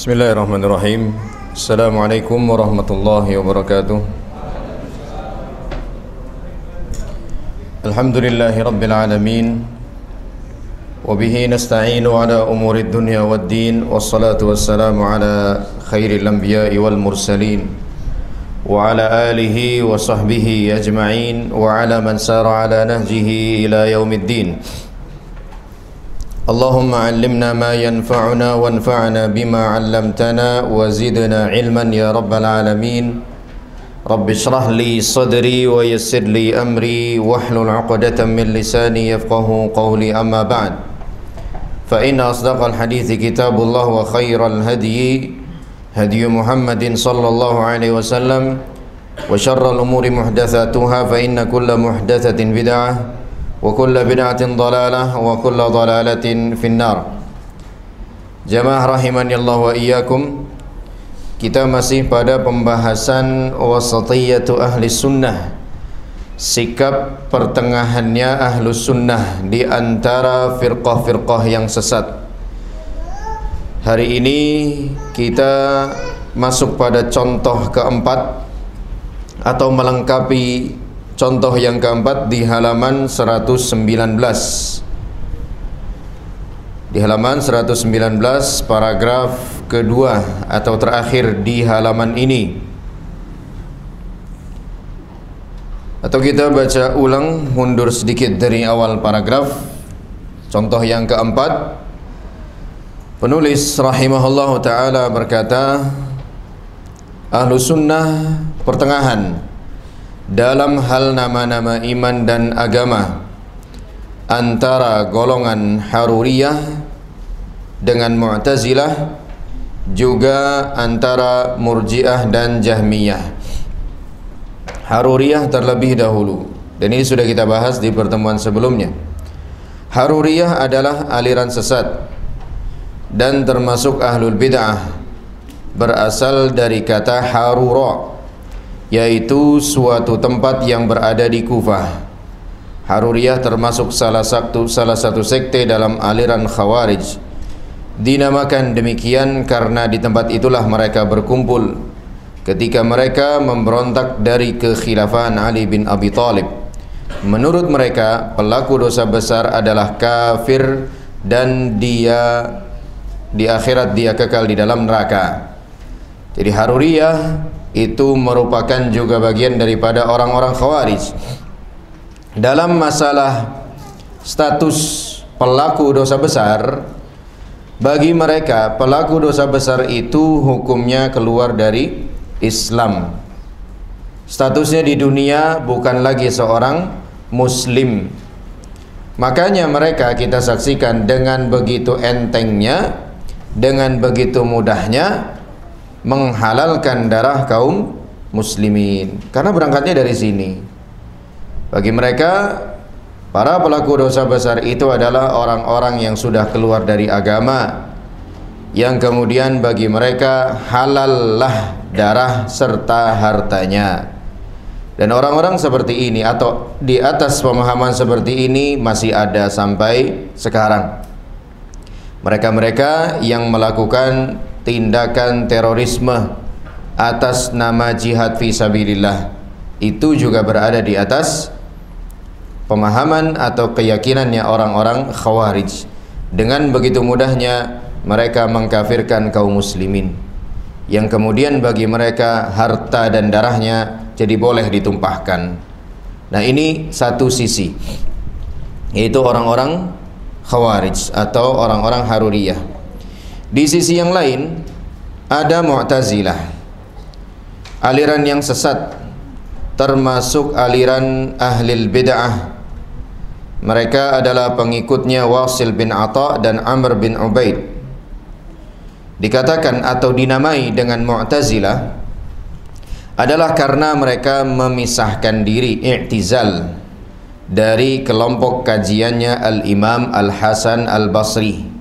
Bismillahirrahmanirrahim. Assalamualaikum warahmatullahi wabarakatuh. Alhamdulillahi rabbil alamin. Wabihi nasta'inu ala umurid dunya waddin. Wassalatu wassalamu ala khairil anbiya'i wal mursalin, wa ala alihi wa sahbihi ajma'in, wa ala man sara ala nahjihi ila yaumiddin. Allahumma allimna ma yanfa'una wanfa'na bima 'allamtana wa zidna ilman ya rabbal alamin. Rabbi shrah li sadri wa yassir li amri wahlul 'uqdatam min lisani yafqahu qawli, amma ba'd. Fa inna asdaqal hadithi kitabullah wa khairal hadyi hadyu Muhammadin sallallahu alaihi wasallam wa syarral umuri muhdatsatuha fa inna kulla muhdatsatin bid'ah wa kulla bid'atin dhalalah wa kulla dhalalatin finnar. Jamaah rahimani Allah wa iyyakum. Kita masih pada pembahasan wasatiyatu ahli sunnah, sikap pertengahannya ahlu sunnah di antara firqah-firqah yang sesat. Hari ini kita masuk pada contoh keempat atau melengkapi contoh yang keempat di halaman 119. Di halaman 119 paragraf kedua atau terakhir di halaman ini. Atau kita baca ulang, mundur sedikit dari awal paragraf. Contoh yang keempat, penulis rahimahullah ta'ala berkata, ahlu sunnah pertengahan dalam hal nama-nama iman dan agama antara golongan Haruriyah dengan Mu'tazilah, juga antara Murji'ah dan Jahmiyah. Haruriyah terlebih dahulu, dan ini sudah kita bahas di pertemuan sebelumnya. Haruriyah adalah aliran sesat dan termasuk ahlul bid'ah, berasal dari kata Harura, yaitu suatu tempat yang berada di Kufah. Haruriyah termasuk salah satu sekte dalam aliran Khawarij. Dinamakan demikian karena di tempat itulah mereka berkumpul ketika mereka memberontak dari kekhilafahan Ali bin Abi Thalib. Menurut mereka, pelaku dosa besar adalah kafir dan dia di akhirat dia kekal di dalam neraka. Jadi Haruriyah itu merupakan juga bagian daripada orang-orang Khawarij. Dalam masalah status pelaku dosa besar, bagi mereka pelaku dosa besar itu hukumnya keluar dari Islam. Statusnya di dunia bukan lagi seorang muslim. Makanya mereka kita saksikan dengan begitu entengnya, dengan begitu mudahnya menghalalkan darah kaum muslimin, karena berangkatnya dari sini. Bagi mereka, para pelaku dosa besar itu adalah orang-orang yang sudah keluar dari agama, yang kemudian bagi mereka halallah darah serta hartanya. Dan orang-orang seperti ini atau di atas pemahaman seperti ini masih ada sampai sekarang. Mereka-mereka yang melakukan tindakan terorisme atas nama jihad fi sabilillah itu juga berada di atas pemahaman atau keyakinannya orang-orang Khawarij. Dengan begitu mudahnya mereka mengkafirkan kaum muslimin, yang kemudian bagi mereka harta dan darahnya jadi boleh ditumpahkan. Nah, ini satu sisi, yaitu orang-orang Khawarij atau orang-orang Haruriyah. Di sisi yang lain ada Mu'tazilah, aliran yang sesat, termasuk aliran ahlil bid'ah. Mereka adalah pengikutnya Wasil bin Atha dan Amr bin Ubaid. Dikatakan atau dinamai dengan Mu'tazilah adalah karena mereka memisahkan diri, i'tizal, dari kelompok kajiannya Al-Imam Al-Hasan Al-Basri,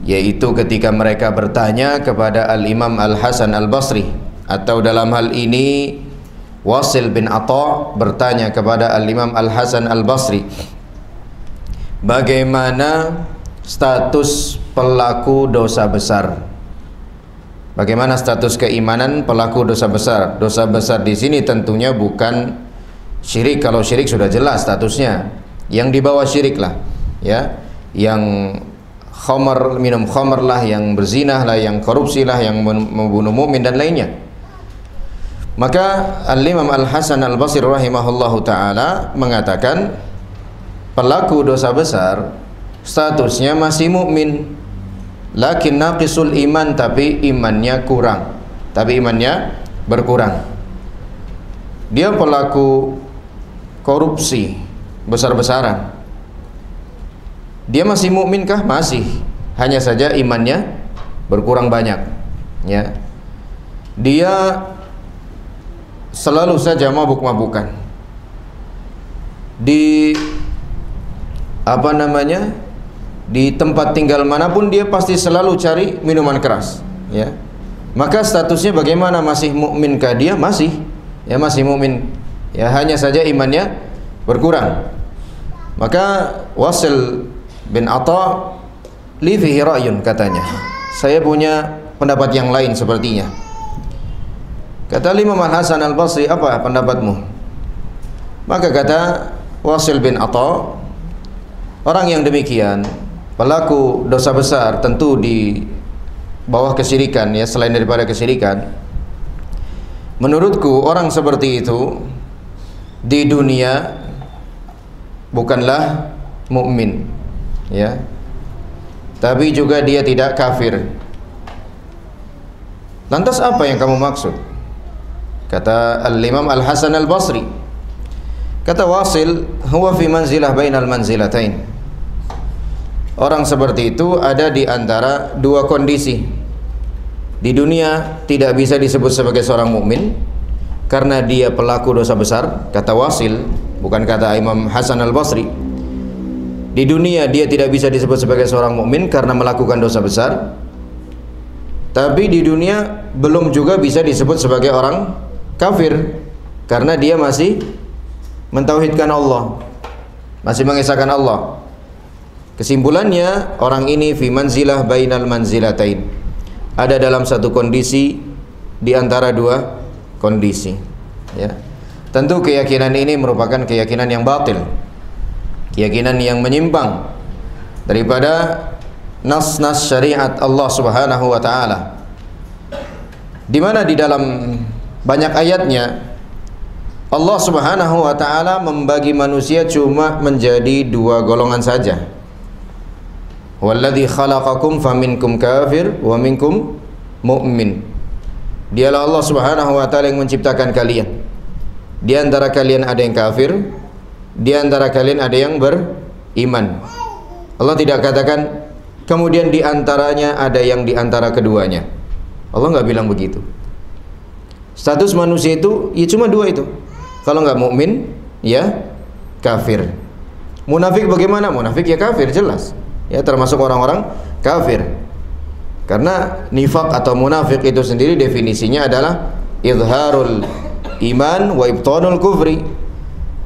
yaitu ketika mereka bertanya kepada Al-Imam Al-Hasan Al-Basri, atau dalam hal ini Wasil bin Atha bertanya kepada Al-Imam Al-Hasan Al-Basri, bagaimana status pelaku dosa besar? Bagaimana status keimanan pelaku dosa besar? Dosa besar di sini tentunya bukan syirik. Kalau syirik sudah jelas statusnya. Yang di bawah syirik lah, ya. Yang khamar, minum khamar lah, yang berzinah lah, yang korupsi lah, yang membunuh mukmin dan lainnya. Maka Al-Imam Al-Hasan Al-Basri rahimahullahu taala mengatakan pelaku dosa besar statusnya masih mukmin. Lakin naqisul iman, tapi imannya kurang, tapi imannya berkurang. Dia pelaku korupsi besar-besaran, dia masih mukminkah? Masih, hanya saja imannya berkurang banyak, ya. Dia selalu saja mabuk-mabukan, di di tempat tinggal manapun dia pasti selalu cari minuman keras, ya. Maka statusnya bagaimana? Masih mukminkah dia? Masih, ya, masih mukmin, ya, hanya saja imannya berkurang. Maka Wasil bin Atha li fihi ra'yun, katanya, saya punya pendapat yang lain sepertinya. Kata Imam Al-Hasan Al-Basri, apa pendapatmu? Maka kata Wasil bin Atha, orang yang demikian pelaku dosa besar, tentu di bawah kesyirikan, ya, selain daripada kesyirikan. Menurutku orang seperti itu di dunia bukanlah mukmin, ya, tapi juga dia tidak kafir. Lantas apa yang kamu maksud? Kata Al-Imam Al-Hasan Al-Basri, kata Wasil, huwa fi manzilah bainal manzilatain. Orang seperti itu ada di antara dua kondisi. Di dunia tidak bisa disebut sebagai seorang mukmin karena dia pelaku dosa besar, kata Wasil, bukan kata Imam Hasan Al-Basri. Di dunia dia tidak bisa disebut sebagai seorang mukmin karena melakukan dosa besar, tapi di dunia belum juga bisa disebut sebagai orang kafir karena dia masih mentauhidkan Allah, masih mengesahkan Allah. Kesimpulannya, orang ini fi manzilah bainal manzilatain, ada dalam satu kondisi di antara dua kondisi, ya. Tentu keyakinan ini merupakan keyakinan yang batil, keyakinan yang menyimpang daripada nas-nas syariat Allah Subhanahu wa taala, di mana di dalam banyak ayatnya Allah Subhanahu wa taala membagi manusia cuma menjadi dua golongan saja. Walladzi khalaqakum faminkum kafir wa minkum mu'min. Dialah Allah Subhanahu wa taala yang menciptakan kalian. Di antara kalian ada yang kafir, di antara kalian ada yang beriman. Allah tidak katakan kemudian di antaranya ada yang di antara keduanya. Allah nggak bilang begitu. Status manusia itu ya cuma dua itu. Kalau nggak mukmin, ya kafir. Munafik bagaimana? Munafik ya kafir, jelas. Ya, termasuk orang-orang kafir. Karena nifaq atau munafik itu sendiri definisinya adalah izharul iman wa ibtanul kufri,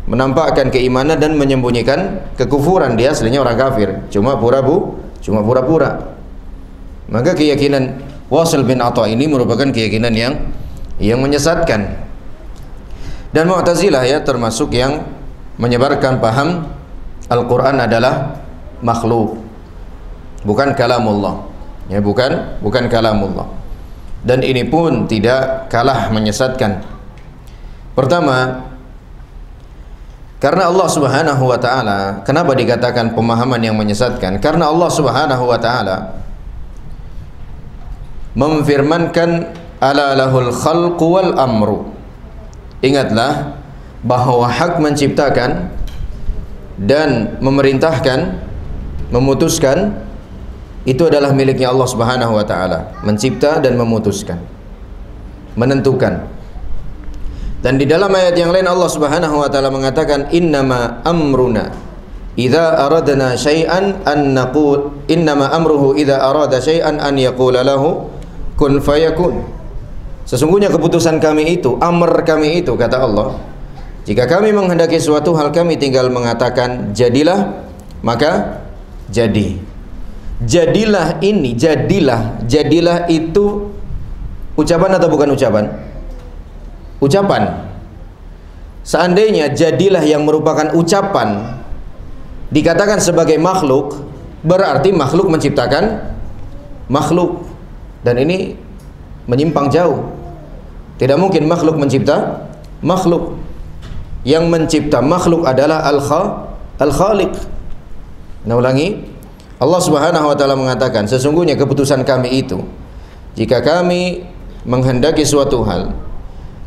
menampakkan keimanan dan menyembunyikan kekufuran. Dia aslinya orang kafir, cuma pura-pura. Maka keyakinan Wasil bin Atha ini merupakan keyakinan yang menyesatkan. Dan Mu'tazilah, ya, termasuk yang menyebarkan paham Al-Qur'an adalah makhluk, bukan kalamullah, ya, bukan kalamullah. Dan ini pun tidak kalah menyesatkan. Pertama, karena Allah Subhanahu wa taala, kenapa dikatakan pemahaman yang menyesatkan? Karena Allah Subhanahu wa taala memfirmankan ala lahul khalqu wal amru. Ingatlah bahwa hak menciptakan dan memerintahkan, memutuskan, itu adalah miliknya Allah Subhanahu wa taala. Mencipta dan memutuskan, menentukan. Dan di dalam ayat yang lain Allah Subhanahu wa taala mengatakan innama amruna idza aradna syai'an an naqul innama amruhu idza arada syai'an an yaqula lahu kun fayakun. Sesungguhnya keputusan kami itu, amr kami itu, kata Allah, jika kami menghendaki suatu hal kami tinggal mengatakan jadilah, maka jadi. Jadilah ini, jadilah itu Ucapan atau bukan ucapan? Ucapan. Seandainya jadilah yang merupakan ucapan dikatakan sebagai makhluk, berarti makhluk menciptakan makhluk, dan ini menyimpang jauh. Tidak mungkin makhluk mencipta makhluk. Yang mencipta makhluk adalah Al-Khaliq. Nah, ulangi, Allah Subhanahu wa taala mengatakan, sesungguhnya keputusan kami itu, jika kami menghendaki suatu hal,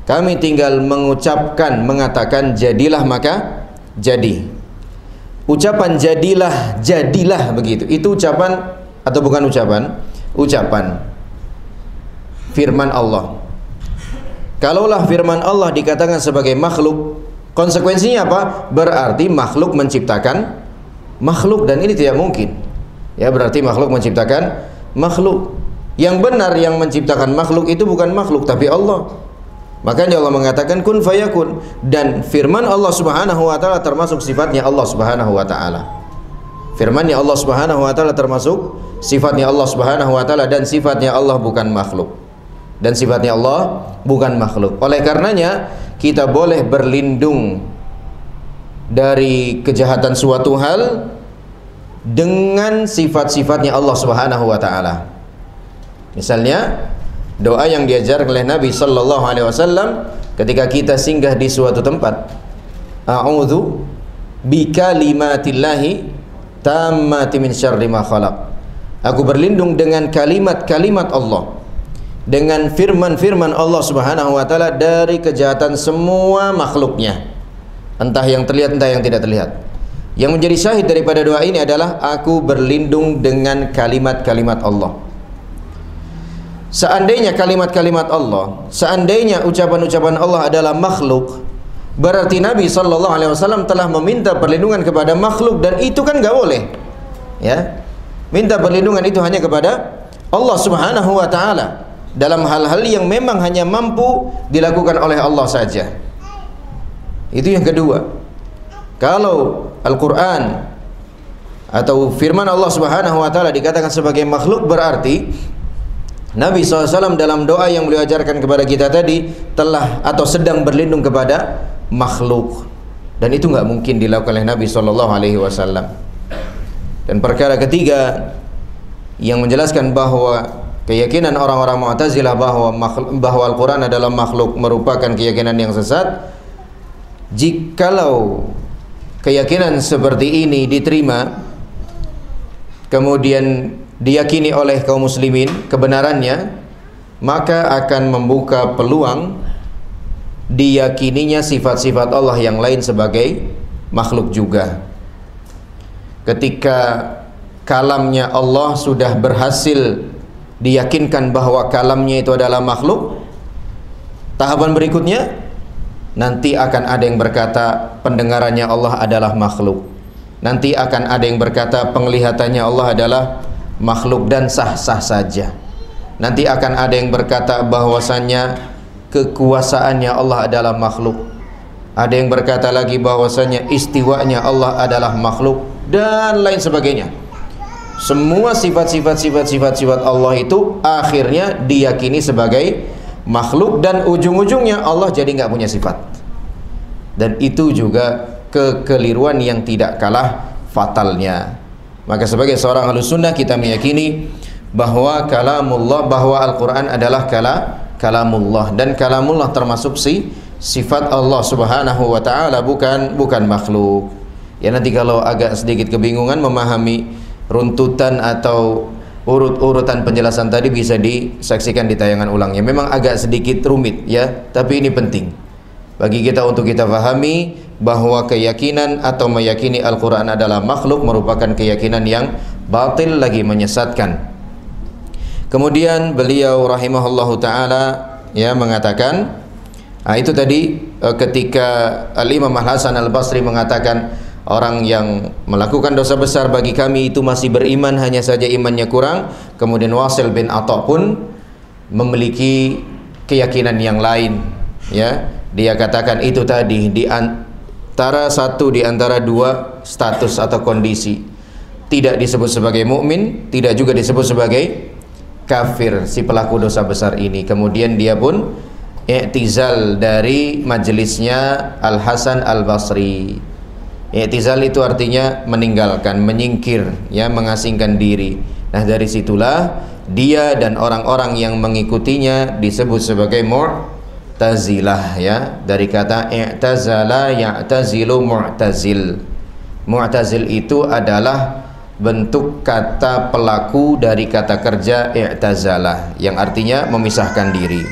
kami tinggal mengucapkan, mengatakan jadilah, maka jadi. Ucapan jadilah, jadilah, begitu. Itu ucapan atau bukan ucapan? Ucapan. Firman Allah. Kalaulah firman Allah dikatakan sebagai makhluk, konsekuensinya apa? Berarti makhluk menciptakan makhluk, dan ini tidak mungkin. Ya, berarti makhluk menciptakan makhluk. Yang benar yang menciptakan makhluk itu bukan makhluk tapi Allah. Makanya Allah mengatakan kun fayakun, dan firman Allah Subhanahu wa taala termasuk sifatnya Allah Subhanahu wa taala. Firman-Nya Allah Subhanahu wa taala termasuk sifatnya Allah Subhanahu wa taala, dan sifatnya Allah bukan makhluk. Dan sifatnya Allah bukan makhluk. Oleh karenanya kita boleh berlindung dari kejahatan suatu hal dengan sifat-sifatnya Allah Subhanahu wa taala. Misalnya doa yang diajarkan oleh Nabi sallallahu alaihi wasallam ketika kita singgah di suatu tempat. A'udzu bikalimatillahi tammati min syarri ma khalaq. Aku berlindung dengan kalimat-kalimat Allah, dengan firman-firman Allah Subhanahu wa taala dari kejahatan semua makhluknya, entah yang terlihat entah yang tidak terlihat. Yang menjadi syahid daripada doa ini adalah aku berlindung dengan kalimat-kalimat Allah. Seandainya kalimat-kalimat Allah, seandainya ucapan-ucapan Allah adalah makhluk, berarti Nabi sallallahu alaihi wasallam telah meminta perlindungan kepada makhluk, dan itu kan nggak boleh. Ya, minta perlindungan itu hanya kepada Allah Subhanahu wa taala dalam hal-hal yang memang hanya mampu dilakukan oleh Allah saja. Itu yang kedua. Kalau Al-Quran atau firman Allah Subhanahu wa taala dikatakan sebagai makhluk, berarti Nabi SAW dalam doa yang beliau ajarkan kepada kita tadi telah atau sedang berlindung kepada makhluk, dan itu nggak mungkin dilakukan oleh Nabi SAW. Dan perkara ketiga yang menjelaskan bahwa keyakinan orang-orang Mu'tazilah bahwa Al-Quran adalah makhluk merupakan keyakinan yang sesat. Jikalau keyakinan seperti ini diterima, kemudian diyakini oleh kaum muslimin kebenarannya, maka akan membuka peluang diyakininya sifat-sifat Allah yang lain sebagai makhluk juga. Ketika kalamnya Allah sudah berhasil diyakinkan bahwa kalamnya itu adalah makhluk, tahapan berikutnya nanti akan ada yang berkata pendengarannya Allah adalah makhluk, nanti akan ada yang berkata penglihatannya Allah adalah makhluk, dan sah-sah saja. Nanti akan ada yang berkata bahwasannya kekuasaannya Allah adalah makhluk, ada yang berkata lagi bahwasannya istiwanya Allah adalah makhluk, dan lain sebagainya. Semua sifat-sifat Allah itu akhirnya diyakini sebagai makhluk, dan ujung-ujungnya Allah jadi nggak punya sifat. Dan itu juga kekeliruan yang tidak kalah fatalnya. Maka sebagai seorang Ahlussunnah kita meyakini bahwa kalamullah, bahwa Al-Quran adalah kalamullah, dan kalamullah termasuk sifat Allah Subhanahu wa taala, bukan makhluk. Ya, nanti kalau agak sedikit kebingungan memahami runtutan atau urut-urutan penjelasan tadi bisa disaksikan di tayangan ulangnya. Memang agak sedikit rumit ya, tapi ini penting bagi kita untuk kita pahami bahwa keyakinan atau meyakini Al-Quran adalah makhluk merupakan keyakinan yang batil lagi menyesatkan. Kemudian beliau rahimahullahu ta'ala ya mengatakan, itu tadi ketika Al-Imam Al-Hasan Al-Basri mengatakan orang yang melakukan dosa besar bagi kami itu masih beriman, hanya saja imannya kurang. Kemudian Wasil bin Atha pun memiliki keyakinan yang lain ya. Dia katakan itu tadi di satu di antara dua status atau kondisi, tidak disebut sebagai mukmin, tidak juga disebut sebagai kafir si pelaku dosa besar ini. Kemudian dia pun i'tizal dari majelisnya Al-Hasan Al-Basri. I'tizal itu artinya meninggalkan, menyingkir, ya, mengasingkan diri. Nah, dari situlah dia dan orang-orang yang mengikutinya disebut sebagai Mu'tazilah, ya, dari kata i'tazala ya'tazilu mu'tazil. Mu'tazil itu adalah bentuk kata pelaku dari kata kerja i'tazalah yang artinya memisahkan diri.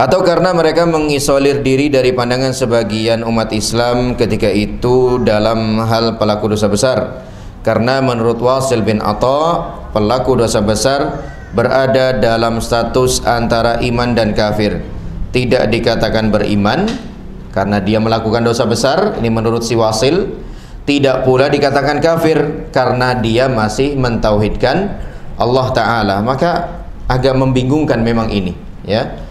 Atau karena mereka mengisolir diri dari pandangan sebagian umat Islam ketika itu dalam hal pelaku dosa besar. Karena menurut Wasil bin Atha, pelaku dosa besar berada dalam status antara iman dan kafir. Tidak dikatakan beriman karena dia melakukan dosa besar, ini menurut si Wasil. Tidak pula dikatakan kafir karena dia masih mentauhidkan Allah Ta'ala. Maka agak membingungkan memang ini, ya,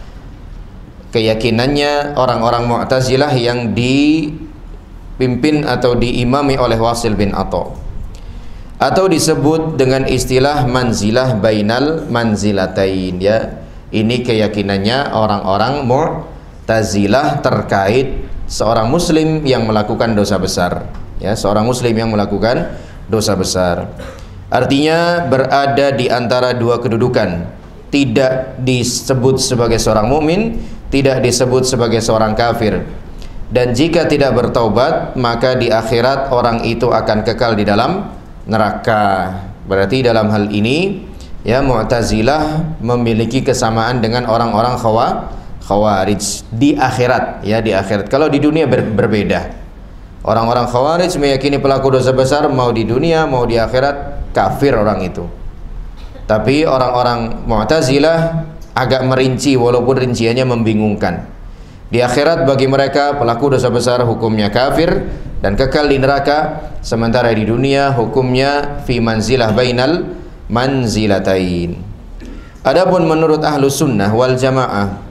keyakinannya orang-orang Mu'tazilah yang dipimpin atau diimami oleh Wasil bin Atha, atau disebut dengan istilah manzilah bainal manzilatain, ya. Ini keyakinannya orang-orang Mu'tazilah terkait seorang muslim yang melakukan dosa besar, ya, seorang muslim yang melakukan dosa besar. Artinya berada di antara dua kedudukan, tidak disebut sebagai seorang mukmin, tidak disebut sebagai seorang kafir. Dan jika tidak bertaubat, maka di akhirat orang itu akan kekal di dalam neraka. Berarti dalam hal ini, ya, Mu'tazilah memiliki kesamaan dengan orang-orang Khawarij di akhirat, ya, di akhirat. Kalau di dunia berbeda. Orang-orang Khawarij meyakini pelaku dosa besar mau di dunia mau di akhirat kafir orang itu. Tapi orang-orang Mu'tazilah agak merinci, walaupun rinciannya membingungkan. Di akhirat bagi mereka pelaku dosa besar hukumnya kafir dan kekal di neraka, sementara di dunia hukumnya fi manzilah bainal manzilatain. Adapun menurut Ahlus Sunnah wal Jamaah,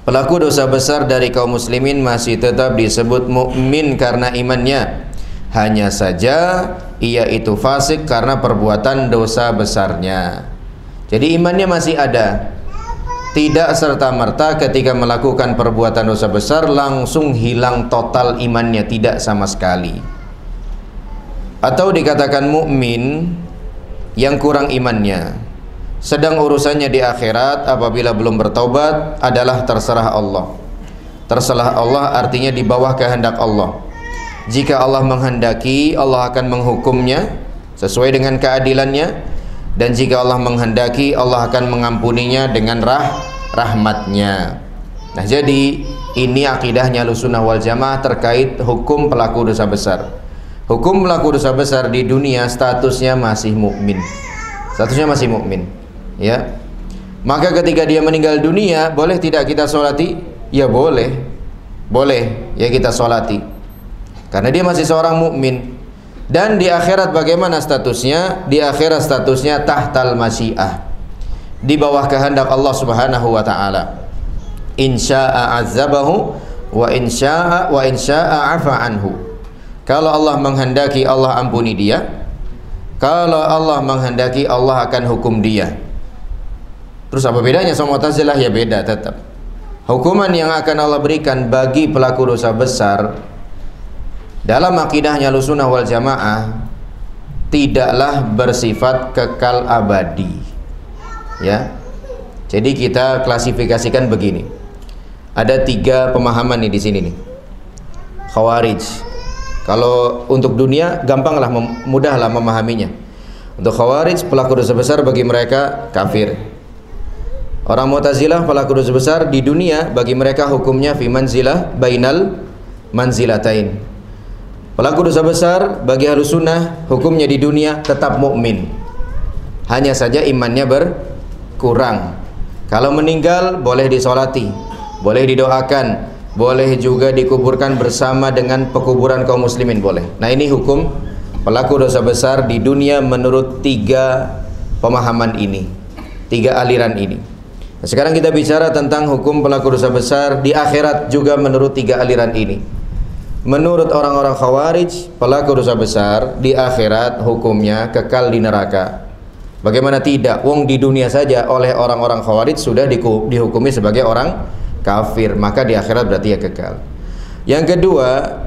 pelaku dosa besar dari kaum muslimin masih tetap disebut mukmin karena imannya. Hanya saja ia itu fasik karena perbuatan dosa besarnya. Jadi imannya masih ada. Tidak serta-merta ketika melakukan perbuatan dosa besar langsung hilang total imannya, tidak sama sekali. Atau dikatakan mukmin yang kurang imannya, sedang urusannya di akhirat apabila belum bertaubat adalah terserah Allah. Terserah Allah artinya di bawah kehendak Allah. Jika Allah menghendaki, Allah akan menghukumnya sesuai dengan keadilannya. Dan jika Allah menghendaki, Allah akan mengampuninya dengan rahmatnya. Nah, jadi ini akidahnya Ahlussunnah wal Jamaah terkait hukum pelaku dosa besar. Hukum pelaku dosa besar di dunia statusnya masih mukmin. Statusnya masih mukmin, ya. Maka ketika dia meninggal dunia, boleh tidak kita sholati? Ya boleh. Boleh ya kita sholati. Karena dia masih seorang mukmin. Dan di akhirat bagaimana statusnya? Di akhirat statusnya tahtal masyiah, di bawah kehendak Allah Subhanahu wa taala. Insya'a azabahu wa insya'a afa anhu. Kalau Allah menghendaki, Allah ampuni dia. Kalau Allah menghendaki, Allah akan hukum dia. Terus apa bedanya sama Mu'tazilah? Ya beda tetap. Hukuman yang akan Allah berikan bagi pelaku dosa besar dalam akidahnya Ahlussunnah wal Jamaah tidaklah bersifat kekal abadi, ya. Jadi kita klasifikasikan begini. Ada 3 pemahaman nih di sini nih. Khawarij. Kalau untuk dunia gampanglah, mudahlah memahaminya. Untuk Khawarij, pelaku dosa besar bagi mereka kafir. Orang Mu'tazilah, pelaku dosa besar di dunia bagi mereka hukumnya fi manzilah bainal manzilatain. Pelaku dosa besar bagi Ahlussunnah hukumnya di dunia tetap mukmin. Hanya saja imannya berkurang. Kalau meninggal boleh disolati, boleh didoakan, boleh juga dikuburkan bersama dengan pekuburan kaum muslimin, boleh. Nah, ini hukum pelaku dosa besar di dunia menurut 3 pemahaman ini, 3 aliran ini. Nah, sekarang kita bicara tentang hukum pelaku dosa besar di akhirat juga menurut 3 aliran ini. Menurut orang-orang Khawarij, pelaku dosa besar di akhirat hukumnya kekal di neraka. Bagaimana tidak? Wong di dunia saja oleh orang-orang Khawarij sudah dihukumi sebagai orang kafir, maka di akhirat berarti ya kekal. Yang kedua,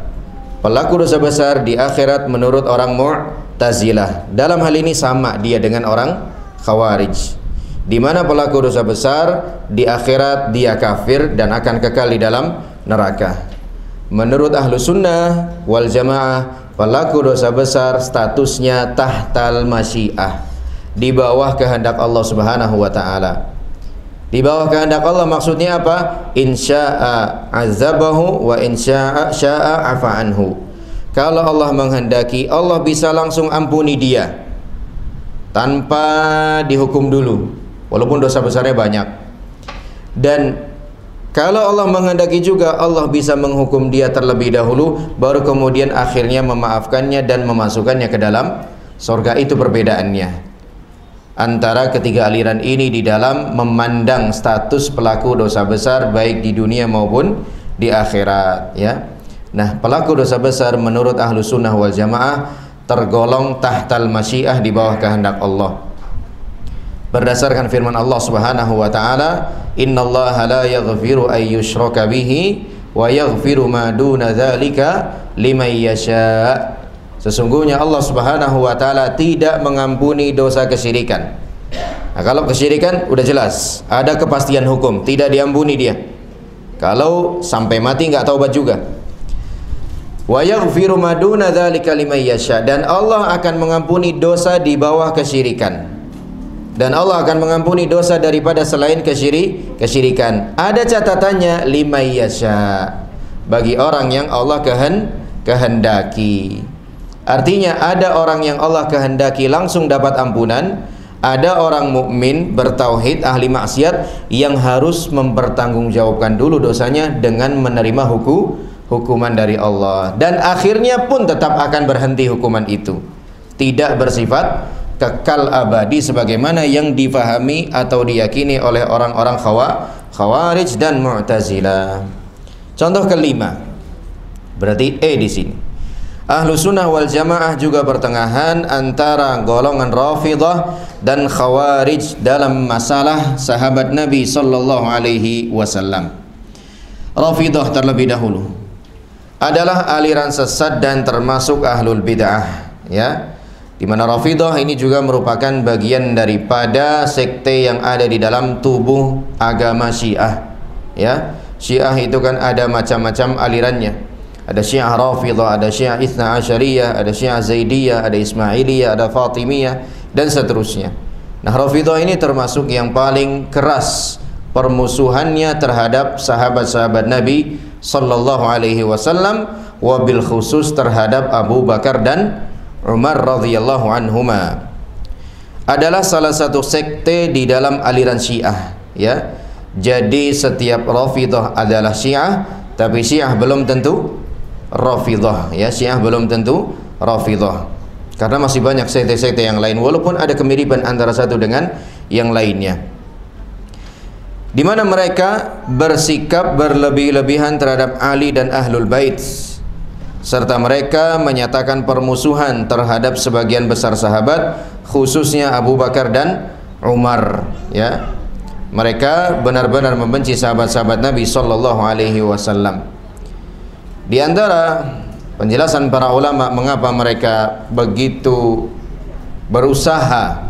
pelaku dosa besar di akhirat menurut orang Mu'tazilah. Dalam hal ini sama dia dengan orang Khawarij, di mana pelaku dosa besar di akhirat dia kafir dan akan kekal di dalam neraka. Menurut ahlu sunnah wal jamaah, pelaku dosa besar statusnya tahtal masyiah, di bawah kehendak Allah Subhanahu wa ta'ala. Di bawah kehendak Allah maksudnya apa? Insya'a azabahu wa insya'a afa anhu. Kalau Allah menghendaki, Allah bisa langsung ampuni dia tanpa dihukum dulu, walaupun dosa besarnya banyak. Dan kalau Allah menghendaki juga, Allah bisa menghukum dia terlebih dahulu, baru kemudian akhirnya memaafkannya dan memasukkannya ke dalam surga. Itu perbedaannya antara ketiga aliran ini di dalam memandang status pelaku dosa besar baik di dunia maupun di akhirat, ya. Nah, pelaku dosa besar menurut ahlu sunnah wal jamaah tergolong tahtal masyiah, di bawah kehendak Allah. Berdasarkan firman Allah Subhanahu wa taala, "Innallaha la yaghfiru ay yushraka bihi wa yaghfiru ma duna dzalika liman yasha." Sesungguhnya Allah Subhanahu wa taala tidak mengampuni dosa kesyirikan. Nah, kalau kesyirikan udah jelas, ada kepastian hukum, tidak diampuni dia. Kalau sampai mati enggak taubat juga. Wa yaghfiru ma duna dzalika liman yasha, dan Allah akan mengampuni dosa di bawah kesyirikan. Dan Allah akan mengampuni dosa daripada selain kesyirikan. Ada catatannya, liman yasha, bagi orang yang Allah kehendaki. Artinya ada orang yang Allah kehendaki langsung dapat ampunan, ada orang mukmin bertauhid ahli maksiat yang harus mempertanggungjawabkan dulu dosanya dengan menerima hukuman dari Allah, dan akhirnya pun tetap akan berhenti hukuman itu, tidak bersifat kekal abadi sebagaimana yang difahami atau diyakini oleh orang-orang Khawarij dan Mu'tazilah. Contoh kelima, berarti di sini ahlu sunnah wal jamaah juga pertengahan antara golongan Rafidhah dan Khawarij dalam masalah sahabat Nabi sallallahu alaihi wasallam. Rafidhah terlebih dahulu adalah aliran sesat dan termasuk ahlul bid'ah, ya. Di mana Rafidhah ini juga merupakan bagian daripada sekte yang ada di dalam tubuh agama Syiah, ya. Syiah itu kan ada macam-macam alirannya. Ada Syiah Rafidhah, ada Syiah Itsna Asyariyah, ada Syiah Zaidiyah, ada Ismailiyah, ada Fatimiyah, dan seterusnya. Nah, Rafidhah ini termasuk yang paling keras permusuhannya terhadap sahabat-sahabat Nabi sallallahu alaihi wasallam, wabil khusus terhadap Abu Bakar dan Umar radhiyallahu anhuma. Adalah salah satu sekte di dalam aliran Syiah, ya. Jadi setiap Rafidhah adalah Syiah, tapi Syiah belum tentu Rafidhah, ya. Syiah belum tentu Rafidhah, karena masih banyak sekte-sekte yang lain, walaupun ada kemiripan antara satu dengan yang lainnya, di mana mereka bersikap berlebih-lebihan terhadap Ali dan Ahlul Bait, serta mereka menyatakan permusuhan terhadap sebagian besar sahabat, khususnya Abu Bakar dan Umar, ya. Mereka benar-benar membenci sahabat-sahabat Nabi sallallahu alaihi wasallam. Di antara penjelasan para ulama mengapa mereka begitu berusaha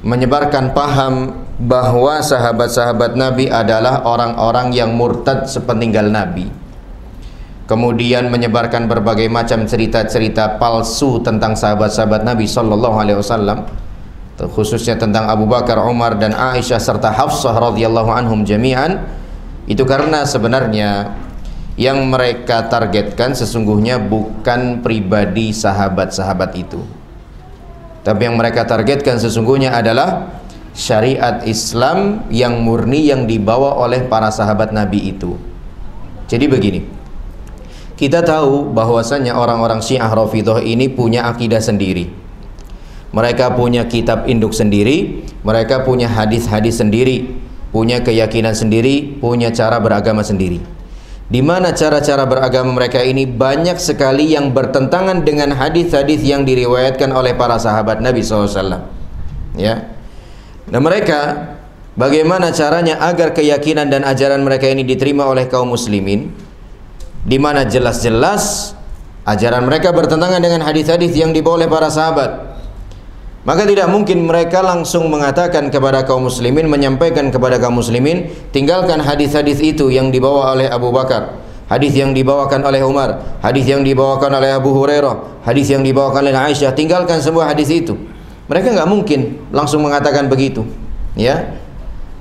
menyebarkan paham bahwa sahabat-sahabat Nabi adalah orang-orang yang murtad sepeninggal Nabi, kemudian menyebarkan berbagai macam cerita-cerita palsu tentang sahabat-sahabat Nabi sallallahu alaihi wasallam, khususnya tentang Abu Bakar, Umar, dan Aisyah serta Hafsah radhiyallahu anhum jami'an. Itu karena sebenarnya yang mereka targetkan sesungguhnya bukan pribadi sahabat-sahabat itu, tapi yang mereka targetkan sesungguhnya adalah syariat Islam yang murni yang dibawa oleh para sahabat Nabi itu. Jadi begini, kita tahu bahwasanya orang-orang Syiah Rafidhah ini punya akidah sendiri. Mereka punya kitab induk sendiri, mereka punya hadis-hadis sendiri, punya keyakinan sendiri, punya cara beragama sendiri. Di mana cara-cara beragama mereka ini banyak sekali yang bertentangan dengan hadis-hadis yang diriwayatkan oleh para sahabat Nabi SAW, ya. Nah, mereka bagaimana caranya agar keyakinan dan ajaran mereka ini diterima oleh kaum muslimin, di mana jelas-jelas ajaran mereka bertentangan dengan hadis-hadis yang dibawa oleh para sahabat. Maka tidak mungkin mereka langsung mengatakan kepada kaum muslimin, menyampaikan kepada kaum muslimin, tinggalkan hadis-hadis itu yang dibawa oleh Abu Bakar, hadis yang dibawakan oleh Umar, hadis yang dibawakan oleh Abu Hurairah, hadis yang dibawakan oleh Aisyah, tinggalkan semua hadis itu. Mereka nggak mungkin langsung mengatakan begitu, ya,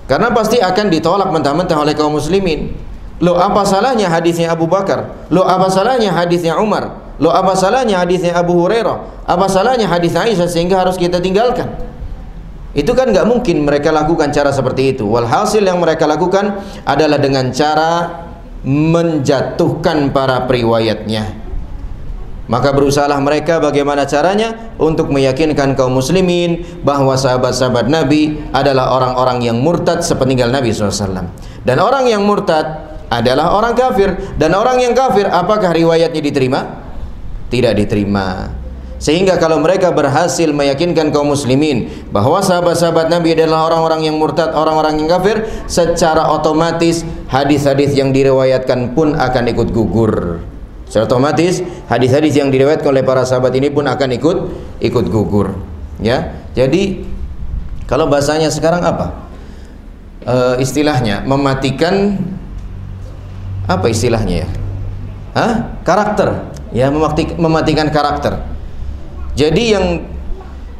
karena pasti akan ditolak mentah-mentah oleh kaum muslimin. Loh, apa salahnya hadisnya Abu Bakar? Loh, apa salahnya hadisnya Umar? Loh, apa salahnya hadisnya Abu Hurairah? Apa salahnya hadis Aisyah sehingga harus kita tinggalkan? Itu kan nggak mungkin mereka lakukan cara seperti itu. Walhasil yang mereka lakukan adalah dengan cara menjatuhkan para periwayatnya. Maka berusahalah mereka bagaimana caranya untuk meyakinkan kaum muslimin bahwa sahabat-sahabat Nabi adalah orang-orang yang murtad sepeninggal Nabi SAW. Dan orang yang murtad adalah orang kafir. Dan orang yang kafir, apakah riwayatnya diterima? Tidak diterima. Sehingga kalau mereka berhasil meyakinkan kaum muslimin bahwa sahabat-sahabat Nabi adalah orang-orang yang murtad, orang-orang yang kafir, secara otomatis hadis-hadis yang diriwayatkan pun akan ikut gugur. Secara otomatis hadis-hadis yang diriwayatkan oleh para sahabat ini pun akan ikut gugur, ya. Jadi kalau bahasanya sekarang apa? Istilahnya mematikan, apa istilahnya ya? Karakter, ya, mematikan karakter. Jadi yang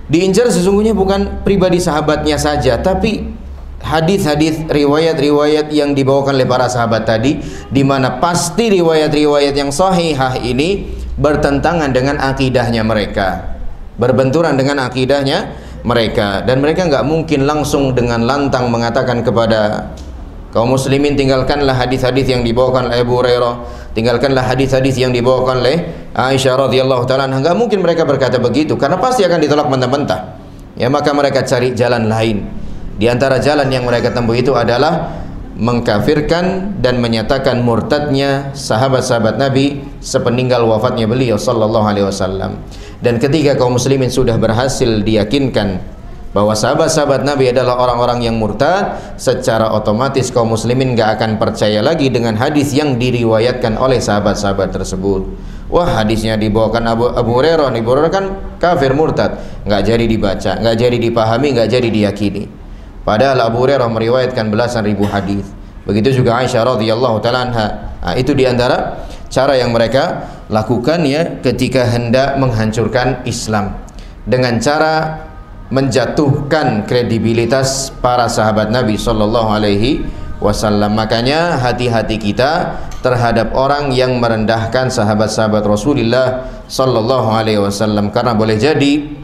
diincar sesungguhnya bukan pribadi sahabatnya saja, tapi hadis-hadis, riwayat-riwayat yang dibawakan oleh para sahabat tadi, di mana pasti riwayat-riwayat yang sahihah ini bertentangan dengan akidahnya mereka, berbenturan dengan akidahnya mereka, dan mereka nggak mungkin langsung dengan lantang mengatakan kepada kaum muslimin, tinggalkanlah hadis-hadis yang dibawakan oleh Abu Hurairah, tinggalkanlah hadis-hadis yang dibawakan oleh Aisyah radhiyallahu taala. Enggak mungkin mereka berkata begitu, karena pasti akan ditolak mentah-mentah. Ya, maka mereka cari jalan lain. Di antara jalan yang mereka tempuh itu adalah mengkafirkan dan menyatakan murtadnya sahabat-sahabat Nabi sepeninggal wafatnya beliau sallallahu alaihi wasallam. Dan ketika kaum muslimin sudah berhasil diyakinkan bahwa sahabat-sahabat Nabi adalah orang-orang yang murtad, secara otomatis kaum muslimin gak akan percaya lagi dengan hadis yang diriwayatkan oleh sahabat-sahabat tersebut. Wah, hadisnya dibawakan Abu Hurairah, Abu Hurairah kan kafir murtad, gak jadi dibaca, gak jadi dipahami, gak jadi diyakini. Padahal Abu Hurairah meriwayatkan belasan ribu hadis. Begitu juga Aisyah radhiyallahu taala anha. Nah, itu diantara cara yang mereka lakukan, ya, ketika hendak menghancurkan Islam, dengan cara menjatuhkan kredibilitas para sahabat Nabi sallallahu alaihi wasallam. Makanya hati-hati kita terhadap orang yang merendahkan sahabat-sahabat Rasulullah sallallahu alaihi wasallam, karena boleh jadi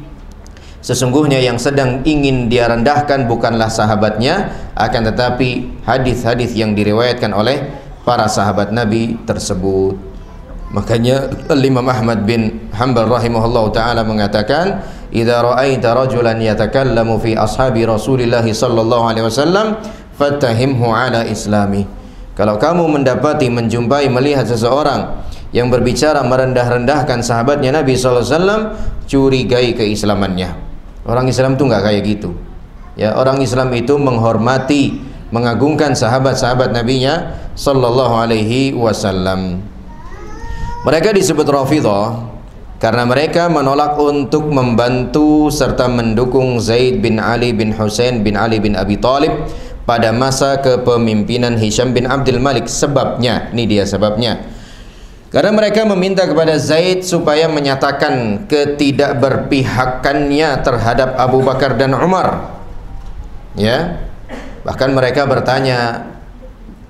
sesungguhnya yang sedang ingin dia rendahkan bukanlah sahabatnya, akan tetapi hadis-hadis yang diriwayatkan oleh para sahabat Nabi tersebut. Makanya Imam Ahmad bin Hanbal rahimahullah ta'ala mengatakan, idza ra'aita rajulan yatakallamu fi ashabi Rasulillah sallallahu alaihi wasallam fattahimhu ala islami. Kalau kamu mendapati, menjumpai, melihat seseorang yang berbicara merendah-rendahkan sahabatnya Nabi sallallahu alaihi wasallam, curigai keislamannya. Orang Islam itu enggak kayak gitu. Ya, orang Islam itu menghormati, mengagungkan sahabat-sahabat Nabinya sallallahu alaihi wasallam. Mereka disebut Rafidhah karena mereka menolak untuk membantu serta mendukung Zaid bin Ali bin Husain bin Ali bin Abi Thalib pada masa kepemimpinan Hisham bin Abdul Malik. Sebabnya, ini dia sebabnya. Karena mereka meminta kepada Zaid supaya menyatakan ketidakberpihakannya terhadap Abu Bakar dan Umar. Ya, bahkan mereka bertanya,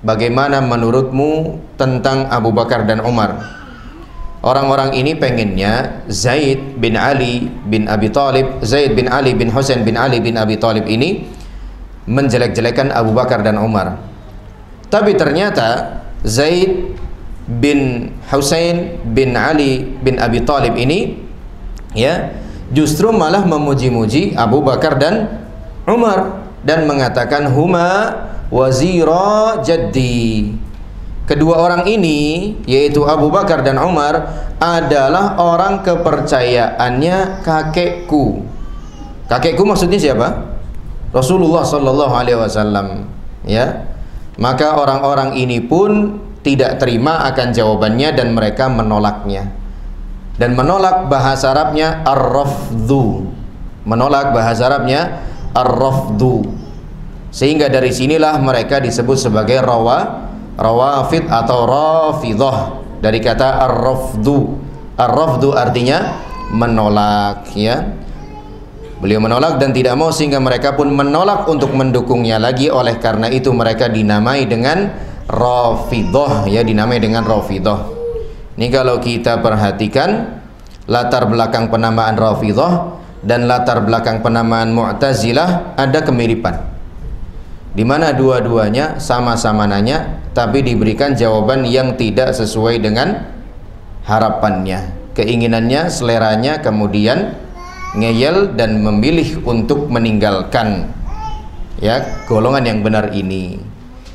bagaimana menurutmu tentang Abu Bakar dan Umar? Orang-orang ini pengennya Zaid bin Ali bin Abi Thalib, Zaid bin Ali bin Husain bin Ali bin Abi Thalib ini menjelek-jelekan Abu Bakar dan Umar. Tapi ternyata Zaid bin Husain bin Ali bin Abi Thalib ini, ya, justru malah memuji-muji Abu Bakar dan Umar dan mengatakan huma wazira jaddi. Kedua orang ini, yaitu Abu Bakar dan Umar, adalah orang kepercayaannya kakekku. Kakekku maksudnya siapa? Rasulullah sallallahu alaihi wasallam, ya. Maka orang-orang ini pun tidak terima akan jawabannya dan mereka menolaknya. Dan menolak bahasa Arabnya ar-rafdhu. Menolak bahasa Arabnya ar-rafdhu. Sehingga dari sinilah mereka disebut sebagai rawafid atau rafidah, dari kata ar-rafdhu. Ar-rafdhu artinya menolak, ya. Beliau menolak dan tidak mau, sehingga mereka pun menolak untuk mendukungnya lagi. Oleh karena itu mereka dinamai dengan rafidah, ya, dinamai dengan rafidah. Ini kalau kita perhatikan latar belakang penamaan rafidah dan latar belakang penamaan Mu'tazilah ada kemiripan, di mana dua-duanya sama-sama nanya tapi diberikan jawaban yang tidak sesuai dengan harapannya, keinginannya, seleranya, kemudian ngeyel dan memilih untuk meninggalkan, ya, golongan yang benar ini,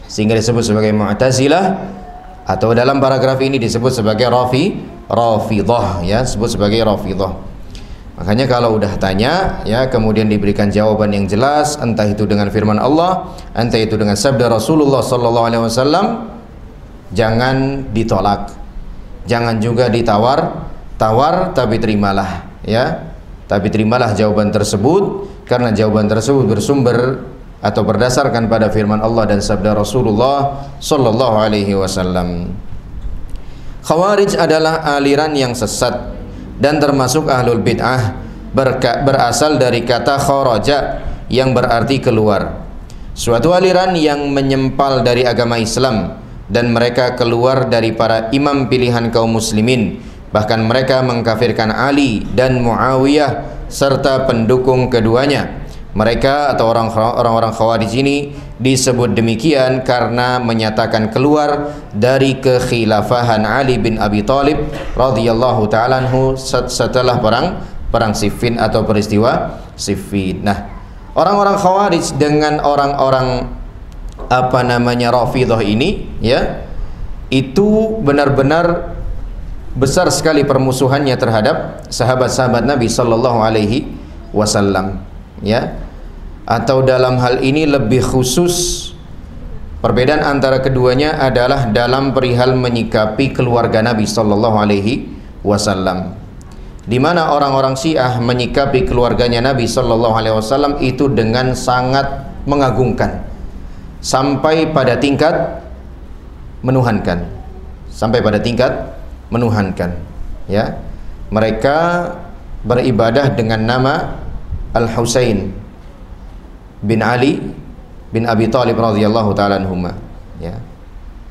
sehingga disebut sebagai Mu'tazilah, atau dalam paragraf ini disebut sebagai rafidah, ya, disebut sebagai rafidah. Makanya kalau udah tanya, ya, kemudian diberikan jawaban yang jelas, entah itu dengan firman Allah, entah itu dengan sabda Rasulullah sallallahu alaihi wasallam, jangan ditolak, jangan juga ditawar, tapi terimalah, ya. Tapi terimalah jawaban tersebut, karena jawaban tersebut bersumber atau berdasarkan pada firman Allah dan sabda Rasulullah sallallahu alaihi wasallam. Khawarij adalah aliran yang sesat dan termasuk ahlul bid'ah, berasal dari kata kharaja yang berarti keluar. Suatu aliran yang menyempal dari agama Islam dan mereka keluar dari para imam pilihan kaum muslimin. Bahkan mereka mengkafirkan Ali dan Muawiyah serta pendukung keduanya. Mereka atau orang-orang Khawarij ini disebut demikian karena menyatakan keluar dari kekhilafahan Ali bin Abi Thalib radhiyallahu ta'ala anhu setelah perang Siffin atau peristiwa Siffin. Nah, orang-orang Khawarij dengan orang-orang Rafidhah ini, ya, itu benar-benar besar sekali permusuhannya terhadap sahabat-sahabat Nabi sallallahu alaihi wasallam, ya. Atau dalam hal ini lebih khusus, perbedaan antara keduanya adalah dalam perihal menyikapi keluarga Nabi sallallahu alaihi wasallam, di mana orang-orang Syiah menyikapi keluarganya Nabi sallallahu alaihi wasallam itu dengan sangat mengagungkan sampai pada tingkat menuhankan, ya. Mereka beribadah dengan nama Al-Husain bin Ali bin Abi Thalib radhiyallahu ta'ala anhuma, ya.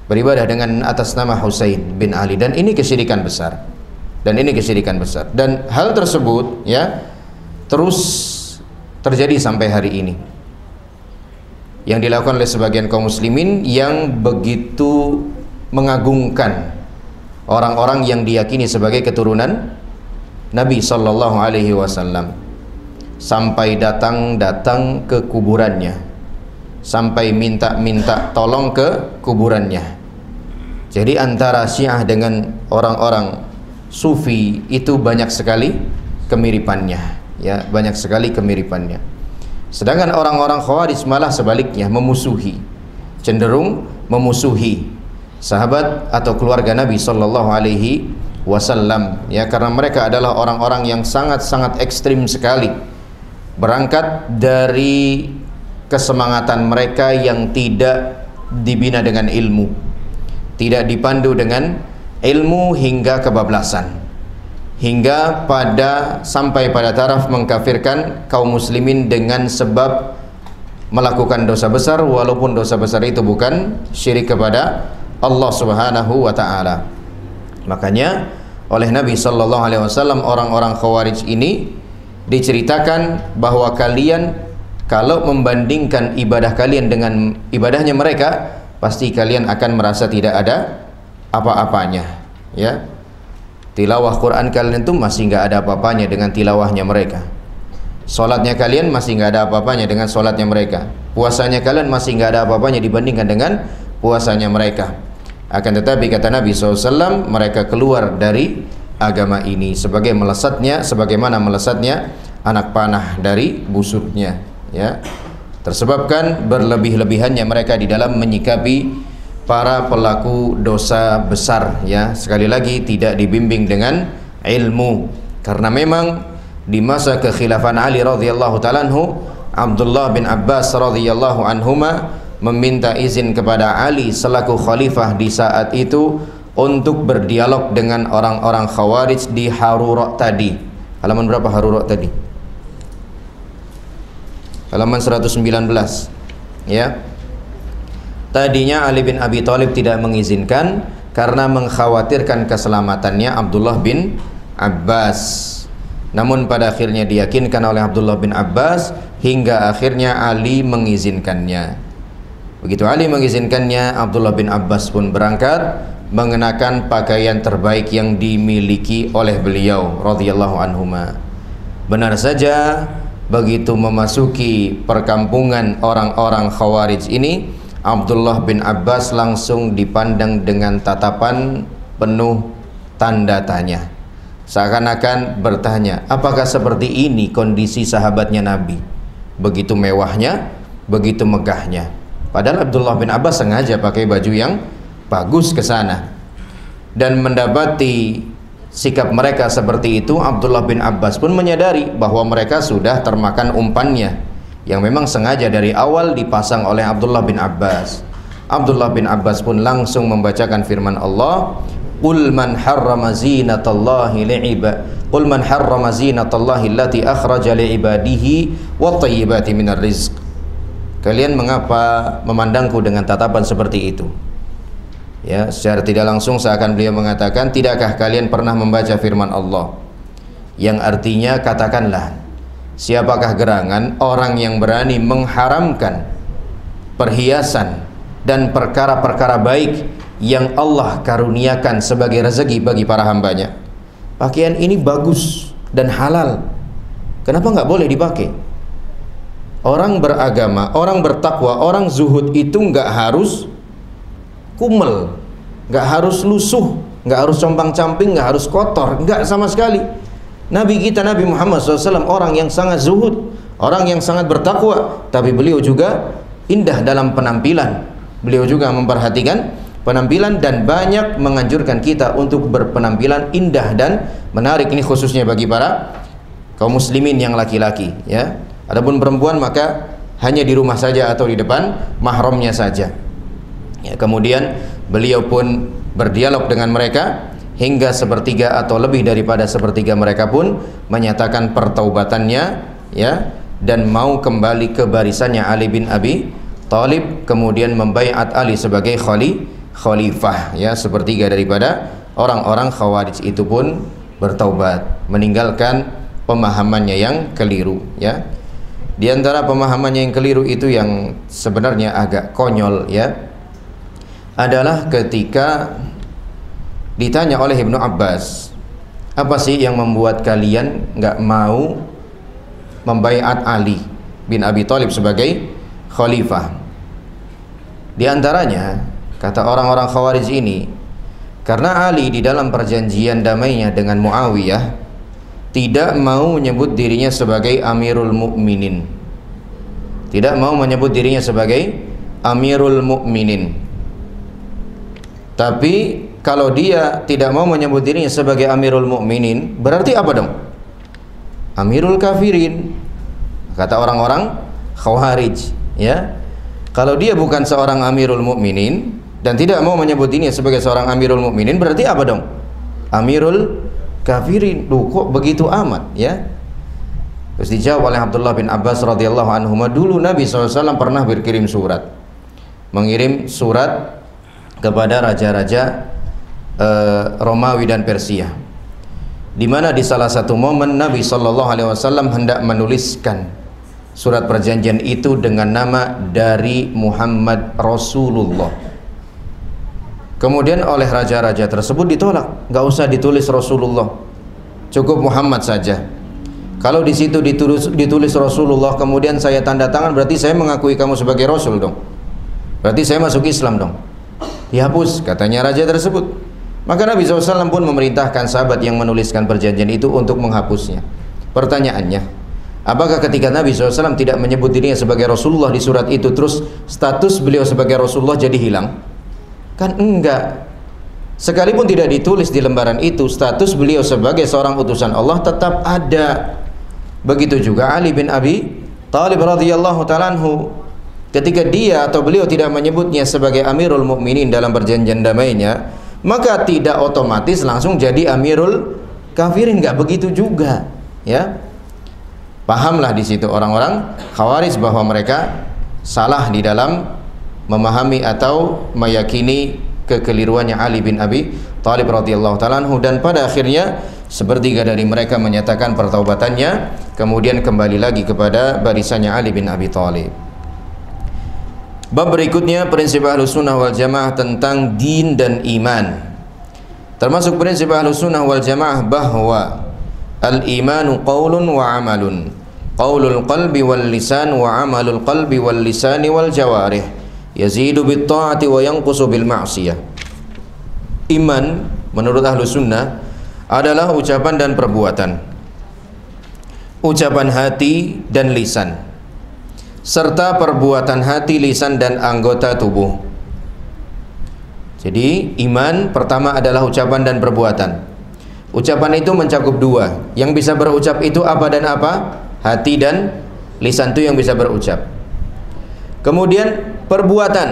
Beribadah dengan atas nama Husain bin Ali, dan ini kesyirikan besar. Dan hal tersebut, ya, terus terjadi sampai hari ini, yang dilakukan oleh sebagian kaum muslimin yang begitu mengagungkan orang-orang yang diyakini sebagai keturunan Nabi sallallahu alaihi wasallam, sampai datang ke kuburannya, sampai minta tolong ke kuburannya. Jadi antara Syiah dengan orang-orang Sufi itu banyak sekali kemiripannya, ya, banyak sekali kemiripannya. Sedangkan orang-orang Khawarij malah sebaliknya, cenderung memusuhi sahabat atau keluarga Nabi sallallahu alaihi wasallam, ya, karena mereka adalah orang-orang yang sangat-sangat ekstrim sekali, berangkat dari kesemangatan mereka yang tidak dibina dengan ilmu, tidak dipandu dengan ilmu, hingga kebablasan, hingga sampai pada taraf mengkafirkan kaum muslimin dengan sebab melakukan dosa besar, walaupun dosa besar itu bukan syirik kepada Allah subhanahu wa ta'ala. Makanya oleh Nabi sallallahu alaihi wasallam orang-orang Khawarij ini diceritakan bahwa kalian kalau membandingkan ibadah kalian dengan ibadahnya mereka, pasti kalian akan merasa tidak ada apa-apanya, ya. Tilawah Quran kalian itu masih nggak ada apa-apanya dengan tilawahnya mereka. Salatnya kalian masih nggak ada apa-apanya dengan salatnya mereka. Puasanya kalian masih nggak ada apa-apanya dibandingkan dengan puasanya mereka. Akan tetapi kata Nabi SAW, mereka keluar dari agama ini sebagaimana melesatnya anak panah dari busuknya, ya. Tersebabkan berlebih-lebihannya mereka di dalam menyikapi para pelaku dosa besar, ya. Sekali lagi tidak dibimbing dengan ilmu, karena memang di masa kekhilafan Ali radhiyallahu ta'ala anhu, Abdullah bin Abbas radhiyallahu anhuma meminta izin kepada Ali selaku khalifah di saat itu untuk berdialog dengan orang-orang Khawarij di Harura tadi. Halaman berapa Harura tadi? Halaman 119, ya. Tadinya Ali bin Abi Thalib tidak mengizinkan karena mengkhawatirkan keselamatannya Abdullah bin Abbas. Namun pada akhirnya diyakinkan oleh Abdullah bin Abbas hingga akhirnya Ali mengizinkannya. Begitu Ali mengizinkannya, Abdullah bin Abbas pun berangkat mengenakan pakaian terbaik yang dimiliki oleh beliau radhiyallahu anhuma. Benar saja, begitu memasuki perkampungan orang-orang Khawarij ini, Abdullah bin Abbas langsung dipandang dengan tatapan penuh tanda tanya. Seakan-akan bertanya, apakah seperti ini kondisi sahabatnya Nabi? Begitu mewahnya, begitu megahnya. Padahal Abdullah bin Abbas sengaja pakai baju yang bagus ke sana. Dan mendapati sikap mereka seperti itu, Abdullah bin Abbas pun menyadari bahwa mereka sudah termakan umpannya yang memang sengaja dari awal dipasang oleh Abdullah bin Abbas. Abdullah bin Abbas pun langsung membacakan firman Allah, Qul man harrama zinatallahi Qul man harrama zinatallahi allati akhraja li'ibadihi wa tayyibati minar rizq. Kalian mengapa memandangku dengan tatapan seperti itu? Ya, secara tidak langsung seakan beliau mengatakan, tidakkah kalian pernah membaca firman Allah yang artinya, katakanlah, siapakah gerangan orang yang berani mengharamkan perhiasan dan perkara-perkara baik yang Allah karuniakan sebagai rezeki bagi para hambanya. Pakaian ini bagus dan halal, kenapa nggak boleh dipakai? Orang beragama, orang bertakwa, orang zuhud itu nggak harus kumel, nggak harus lusuh, nggak harus compang-camping, nggak harus kotor, nggak sama sekali. Nabi kita Nabi Muhammad SAW orang yang sangat zuhud, orang yang sangat bertakwa, tapi beliau juga indah dalam penampilan. Beliau juga memperhatikan penampilan dan banyak menganjurkan kita untuk berpenampilan indah dan menarik. Ini khususnya bagi para kaum muslimin yang laki-laki, ya. Adapun perempuan maka hanya di rumah saja atau di depan mahramnya saja. Ya, kemudian beliau pun berdialog dengan mereka hingga sepertiga atau lebih daripada sepertiga mereka pun menyatakan pertaubatannya, ya, dan mau kembali ke barisannya Ali bin Abi Thalib, kemudian membaiat Ali sebagai khalifah, ya. Sepertiga daripada orang-orang Khawarij itu pun bertaubat, meninggalkan pemahamannya yang keliru, ya. Di antara pemahamannya yang keliru itu yang sebenarnya agak konyol, ya, adalah ketika ditanya oleh Ibnu Abbas, apa sih yang membuat kalian nggak mau membaiat Ali bin Abi Thalib sebagai khalifah? Di antaranya, kata orang-orang Khawarij ini, karena Ali di dalam perjanjian damainya dengan Muawiyah tidak mau menyebut dirinya sebagai Amirul Mukminin, tidak mau menyebut dirinya sebagai Amirul Mukminin. Tapi kalau dia tidak mau menyebut dirinya sebagai Amirul Mukminin, berarti apa dong? Amirul Kafirin, kata orang-orang Khawarij, ya. Kalau dia bukan seorang Amirul Mukminin dan tidak mau menyebut dirinya sebagai seorang Amirul Mukminin, berarti apa dong? Amirul Kafirin. Duh, kok begitu amat, ya? Terus dijawab oleh Abdullah bin Abbas radhiyallahu anhu, dulu Nabi SAW pernah berkirim surat, mengirim surat kepada raja-raja Romawi dan Persia, di mana di salah satu momen Nabi SAW hendak menuliskan surat perjanjian itu dengan nama dari Muhammad Rasulullah. Kemudian oleh raja-raja tersebut ditolak, nggak usah ditulis Rasulullah, cukup Muhammad saja. Kalau di situ ditulis Rasulullah, kemudian saya tanda tangan, berarti saya mengakui kamu sebagai Rasul dong, berarti saya masuk Islam dong. Dihapus, katanya raja tersebut. Maka Nabi SAW pun memerintahkan sahabat yang menuliskan perjanjian itu untuk menghapusnya. Pertanyaannya, Apakah ketika Nabi SAW tidak menyebut dirinya sebagai Rasulullah di surat itu, terus status beliau sebagai Rasulullah jadi hilang? Kan enggak. Sekalipun tidak ditulis di lembaran itu, status beliau sebagai seorang utusan Allah tetap ada. Begitu juga Ali bin Abi Thalib radhiyallahu ta'ala anhu, ketika dia atau beliau tidak menyebutnya sebagai Amirul Mukminin dalam perjanjian damainya, maka tidak otomatis langsung jadi Amirul Kafirin, enggak begitu juga, ya. Pahamlah di situ orang-orang Khawarij bahwa mereka salah di dalam memahami atau meyakini kekeliruannya Ali bin Abi Thalib radhiyallahu ta'ala anhu, dan pada akhirnya sepertiga dari mereka menyatakan pertaubatannya, kemudian kembali lagi kepada barisannya Ali bin Abi Thalib. Bab berikutnya, prinsip Ahlus Sunnah wal Jamaah tentang din dan iman. Termasuk prinsip Ahlus Sunnah wal Jamaah bahwa al-imanu qaulun wa amalun, qaulul qalbi wal lisan wa amalul qalbi wal lisani wal jawarih, yazidu bit ta'ati wa yanqusu bil ma'siyah. Iman menurut Ahlus Sunnah adalah ucapan dan perbuatan, ucapan hati dan lisan, serta perbuatan hati, lisan dan anggota tubuh. Jadi iman pertama adalah ucapan dan perbuatan. Ucapan itu mencakup dua. Yang bisa berucap itu apa dan apa? Hati dan lisan itu yang bisa berucap. Kemudian perbuatan,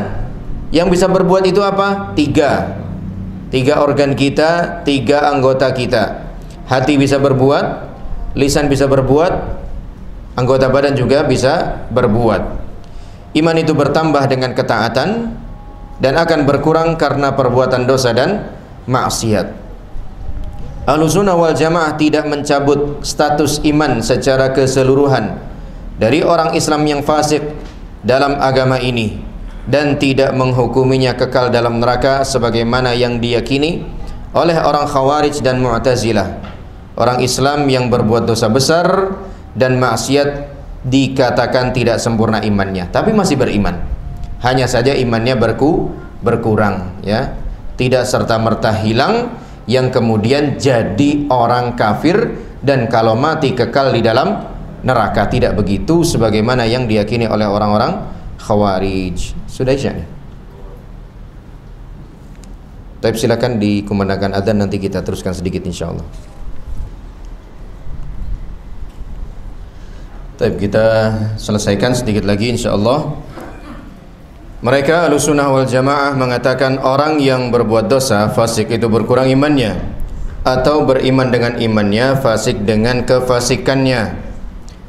yang bisa berbuat itu apa? Tiga organ kita, tiga anggota kita. Hati bisa berbuat, lisan bisa berbuat, anggota badan juga bisa berbuat. Iman itu bertambah dengan ketaatan dan akan berkurang karena perbuatan dosa dan maksiat. Ahlus Sunnah wal Jamaah tidak mencabut status iman secara keseluruhan dari orang Islam yang fasik dalam agama ini, dan tidak menghukuminya kekal dalam neraka sebagaimana yang diyakini oleh orang Khawarij dan Mu'tazilah. Orang Islam yang berbuat dosa besar dan maksiat dikatakan tidak sempurna imannya, tapi masih beriman. Hanya saja imannya berkurang, ya. Tidak serta-merta hilang yang kemudian jadi orang kafir dan kalau mati kekal di dalam neraka. Tidak begitu sebagaimana yang diyakini oleh orang-orang Khawarij. Sudah isya. Tapi silakan dikumandangkan adzan, nanti kita teruskan sedikit insyaallah. Tapi kita selesaikan sedikit lagi insyaallah. Mereka Ahlus Sunnah wal Jamaah mengatakan orang yang berbuat dosa fasik itu berkurang imannya, atau beriman dengan imannya, fasik dengan kefasikannya.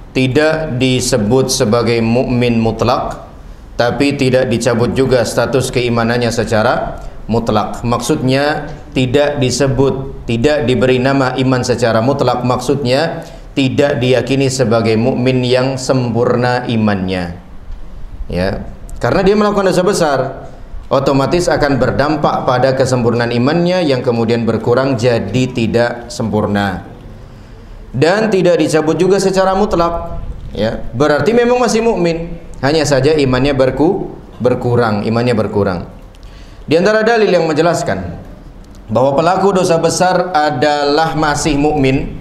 Tidak disebut sebagai mukmin mutlak, tapi tidak dicabut juga status keimanannya secara mutlak. Maksudnya tidak disebut, tidak diberi nama iman secara mutlak, maksudnya tidak diyakini sebagai mukmin yang sempurna imannya, ya. Karena dia melakukan dosa besar, otomatis akan berdampak pada kesempurnaan imannya yang kemudian berkurang jadi tidak sempurna. Dan tidak dicabut juga secara mutlak, ya. Berarti memang masih mukmin, hanya saja imannya berkurang, imannya berkurang. Di antara dalil yang menjelaskan bahwa pelaku dosa besar adalah masih mukmin,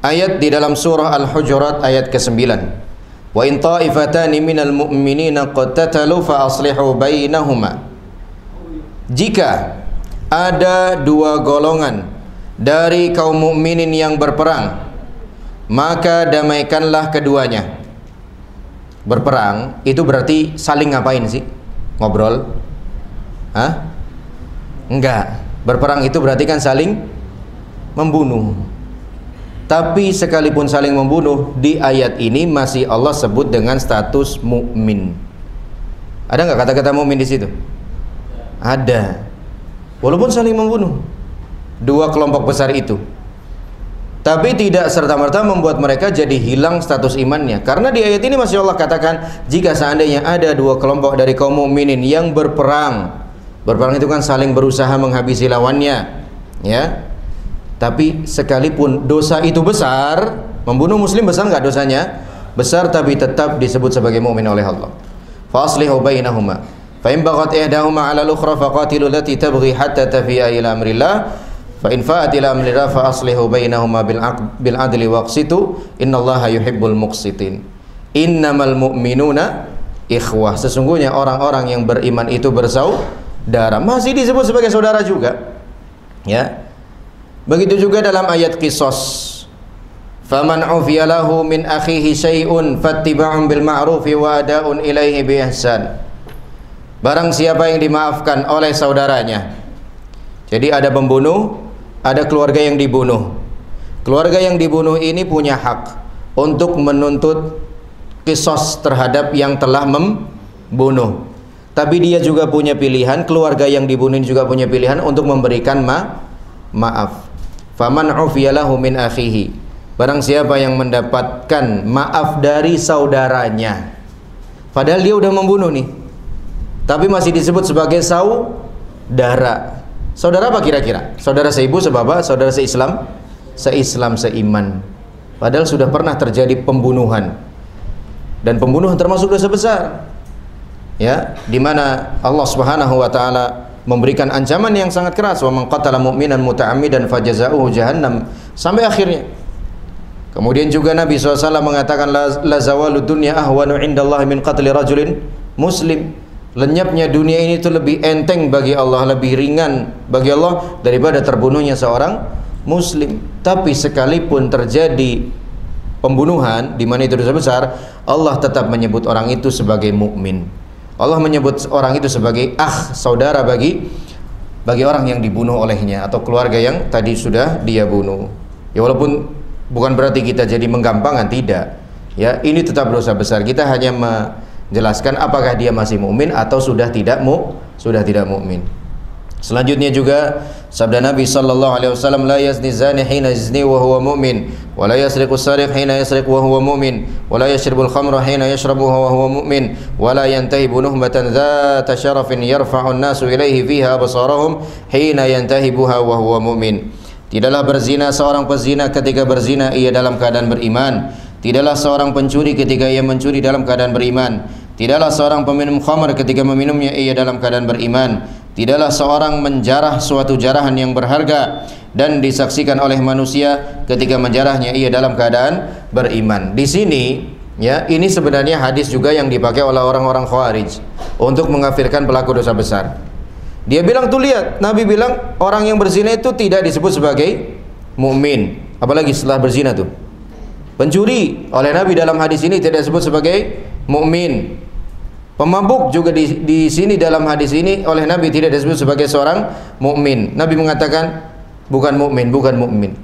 ayat di dalam surah Al-Hujurat ayat ke-9. Wa in ta'ifatani minal mu'minina qattatalu fa aslihu bainahuma. Jika ada dua golongan dari kaum mukminin yang berperang, maka damaikanlah keduanya. Berperang itu berarti saling ngapain sih? Ngobrol? Hah? Enggak. Berperang itu berarti kan saling membunuh. Tapi sekalipun saling membunuh, di ayat ini masih Allah sebut dengan status mukmin. Ada nggak kata-kata mukmin di situ? Ada. Walaupun saling membunuh dua kelompok besar itu, tapi tidak serta-merta membuat mereka jadi hilang status imannya. Karena di ayat ini masih Allah katakan, jika seandainya ada dua kelompok dari kaum mukminin yang berperang itu kan saling berusaha menghabisi lawannya, ya. Tapi sekalipun dosa itu besar, membunuh muslim besar nggak dosanya? Besar, tapi tetap disebut sebagai mukmin oleh Allah. Fa aslihu bainahuma fa in baghat ihdahuma 'ala al-ukhra faqatilu allati tabghi hatta tafi'a ila amrillah Fa in fa'at ila amrina fa aslihu bainahuma bil adli waqsitu innallaha yuhibbul muqsitin. Innamal mu'minuna ikhwah. Sesungguhnya orang-orang yang beriman itu bersaudara. Masih disebut sebagai saudara juga. Ya. Begitu juga dalam ayat Qisas. Faman ufiya lahu min akhihi syai'un fattiba'un bil ma'rufi wa ada'un ilaihi bi ihsan. Barang siapa yang dimaafkan oleh saudaranya. Jadi ada pembunuh, ada keluarga yang dibunuh. Keluarga yang dibunuh ini punya hak untuk menuntut qisas terhadap yang telah membunuh. Tapi dia juga punya pilihan, keluarga yang dibunuh juga punya pilihan untuk memberikan maaf. Faman ufiya lahu min akhihi. Barang siapa yang mendapatkan maaf dari saudaranya, padahal dia udah membunuh nih, tapi masih disebut sebagai saudara. Saudara apa kira-kira? Saudara seibu, sebapa? Saudara seislam? Seislam, seiman. Padahal sudah pernah terjadi pembunuhan, dan pembunuhan termasuk dosa besar, ya, di mana Allah Subhanahu wa taala memberikan ancaman yang sangat keras, wa man qatala mu'minan muta'ammidan fajazaohu jahannam, sampai akhirnya. Kemudian juga Nabi SAW mengatakan la zawalud dunya ahwanu indallahi min qatli rajulin muslim. Lenyapnya dunia ini itu lebih enteng bagi Allah, lebih ringan bagi Allah daripada terbunuhnya seorang muslim. Tapi sekalipun terjadi pembunuhan di mana itu dosa besar, Allah tetap menyebut orang itu sebagai mukmin. Allah menyebut orang itu sebagai saudara bagi orang yang dibunuh olehnya atau keluarga yang tadi sudah dia bunuh. Ya, walaupun bukan berarti kita jadi menggampangkan, tidak. Ya, ini tetap dosa besar. Kita hanya menjelaskan apakah dia masih mukmin atau sudah tidak mukmin. Selanjutnya juga sabda Nabi sallallahu alaihi wasallam, la yazni zani hina yazni wa huwa mu'min, wa la yasriqu sariq hina yasriq wa huwa mu'min, wa la yashrabul khamra hina yashrabuha wa huwa mu'min, wa la yantahibu nuhmatan dhata syarafin yarfa'u an-nasu ilaihi fiha absarahum hina yantahibuha wa huwa mu'min. Tidaklah berzina seorang pezina ketika berzina ia dalam keadaan beriman. Tidaklah seorang pencuri ketika ia mencuri dalam keadaan beriman. Tidaklah seorang peminum khamar ketika meminumnya ia dalam keadaan beriman. Tidaklah seorang menjarah suatu jarahan yang berharga dan disaksikan oleh manusia ketika menjarahnya ia dalam keadaan beriman. Di sini, ya, ini sebenarnya hadis juga yang dipakai oleh orang-orang Khawarij untuk mengkafirkan pelaku dosa besar. Dia bilang, tuh lihat, Nabi bilang orang yang berzina itu tidak disebut sebagai mukmin, apalagi setelah berzina tuh. Pencuri oleh Nabi dalam hadis ini tidak disebut sebagai mukmin. Pemabuk juga di sini dalam hadis ini oleh Nabi tidak disebut sebagai seorang mukmin. Nabi mengatakan bukan mukmin, bukan mukmin.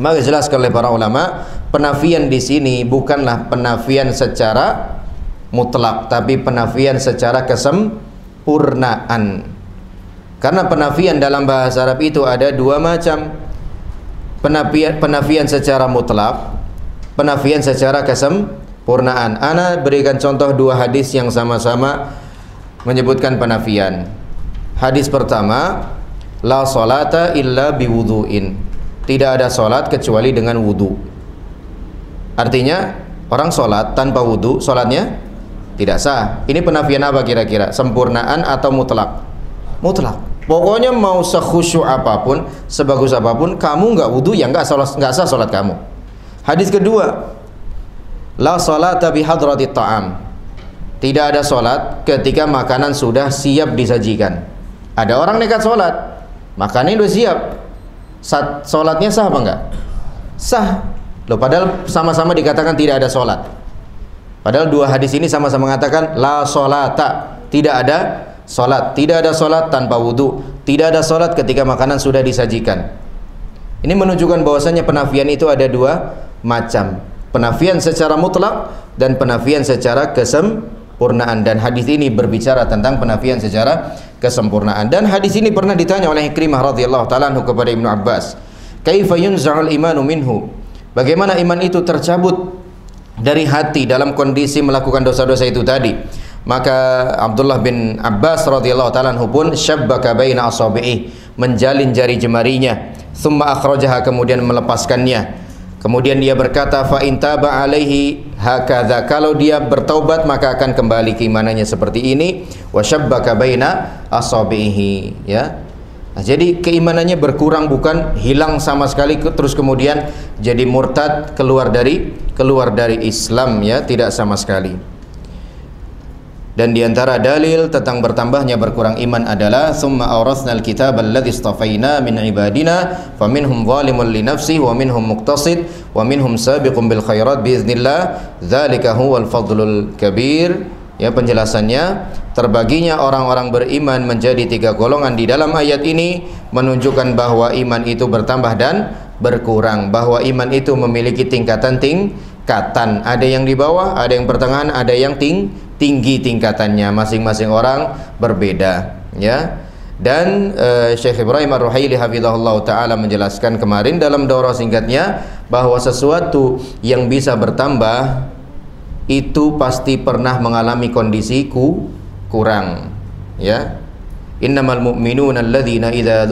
Maka jelaskan oleh para ulama, penafian di sini bukanlah penafian secara mutlak, tapi penafian secara kesempurnaan. Karena penafian dalam bahasa Arab itu ada dua macam. Penafian secara mutlak, penafian secara kesempurnaan. Ana berikan contoh dua hadis yang sama-sama menyebutkan penafian. Hadis pertama, la salata illa biwudu'in. Tidak ada salat kecuali dengan wudu. Artinya orang salat tanpa wudu, salatnya tidak sah. Ini penafian apa kira-kira? Sempurnaan atau mutlak? Mutlak. Pokoknya mau sekhusyuk apapun, sebagus apapun, kamu nggak wudu ya nggak sah salat kamu. Hadis kedua, la salata bihadratit ta'am. Tidak ada salat ketika makanan sudah siap disajikan. Ada orang nekat salat, makanannya sudah siap. Salatnya sah apa enggak? Sah. Loh, padahal sama-sama dikatakan tidak ada salat. Padahal dua hadis ini sama-sama mengatakan la salata, tidak ada salat. Tidak ada salat tanpa wudu, tidak ada salat ketika makanan sudah disajikan. Ini menunjukkan bahwasanya penafian itu ada dua macam. Penafian secara mutlak dan penafian secara kesempurnaan. Dan hadis ini berbicara tentang penafian secara kesempurnaan. Dan hadis ini pernah ditanya oleh Ikrimah radhiyallahu ta'ala anhu kepada Ibnu Abbas, kaifa yunza'ul imanu minhu? Bagaimana iman itu tercabut dari hati dalam kondisi melakukan dosa-dosa itu tadi? Maka Abdullah bin Abbas radhiyallahu ta'ala anhu pun syabbaka baina asabi'i, menjalin jari jemarinya, thumma akhrajaha, kemudian melepaskannya. Kemudian dia berkata, fa in taba alaihi hakadha, kalau dia bertaubat maka akan kembali keimanannya seperti ini. Wa syabbaka baina asabihi, ya. Nah, jadi keimanannya berkurang, bukan hilang sama sekali terus kemudian jadi murtad, keluar dari Islam, ya, tidak sama sekali. Dan diantara dalil tentang bertambahnya berkurang iman adalah summa awrasnal kitab alladzi istafaina min ibadina faminhum zalimun li nafsihi wa minhum muqtasid wa minhum sabiqun bil khairat biiznillah dzalika huwal fadlul kabir. Ya, penjelasannya, terbaginya orang-orang beriman menjadi 3 golongan di dalam ayat ini menunjukkan bahwa iman itu bertambah dan berkurang, bahwa iman itu memiliki tingkatan, ada yang di bawah, ada yang pertengahan, ada yang tinggi tingkatannya, masing-masing orang berbeda, ya. Dan Syekh Ibrahim Ar-Ruhaili hafizahullah taala menjelaskan kemarin dalam daurah singkatnya bahwa sesuatu yang bisa bertambah itu pasti pernah mengalami kondisi kurang, ya. Innamal mu'minuna alladzina idza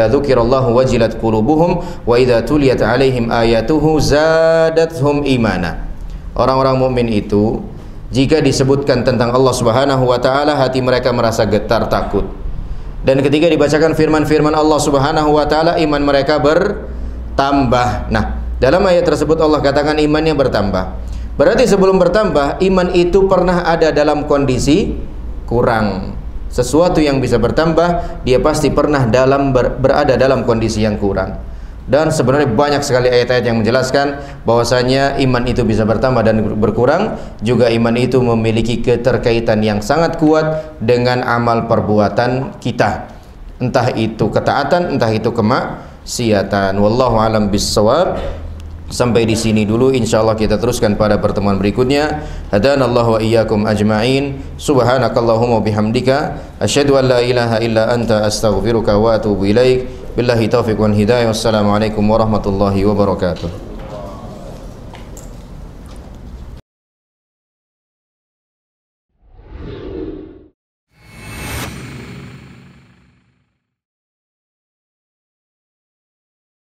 dzukirallahu wajilat qulubuhum wa idza tuliyat 'alaihim ayatuhu zadatuhum imana. Orang-orang mukmin itu jika disebutkan tentang Allah Subhanahu wa taala, hati mereka merasa getar takut. Dan ketika dibacakan firman-firman Allah Subhanahu wa taala, iman mereka bertambah. Nah, dalam ayat tersebut Allah katakan imannya bertambah. Berarti sebelum bertambah, iman itu pernah ada dalam kondisi kurang. Sesuatu yang bisa bertambah, dia pasti pernah berada dalam kondisi yang kurang. Dan sebenarnya banyak sekali ayat-ayat yang menjelaskan bahwasanya iman itu bisa bertambah dan berkurang. Juga iman itu memiliki keterkaitan yang sangat kuat dengan amal perbuatan kita, entah itu ketaatan, entah itu kemaksiatan. Wallahu alam bissawab. Sampai di sini dulu, insyaallah kita teruskan pada pertemuan berikutnya. Hadanallahu wa iyyakum ajma'in. Subhanakallahumma bihamdika asyhadu an la ilaha illa anta astaghfiruka wa atubu ilaik. Billahi taufiq wal hidayah. Wassalamualaikum warahmatullahi wabarakatuh.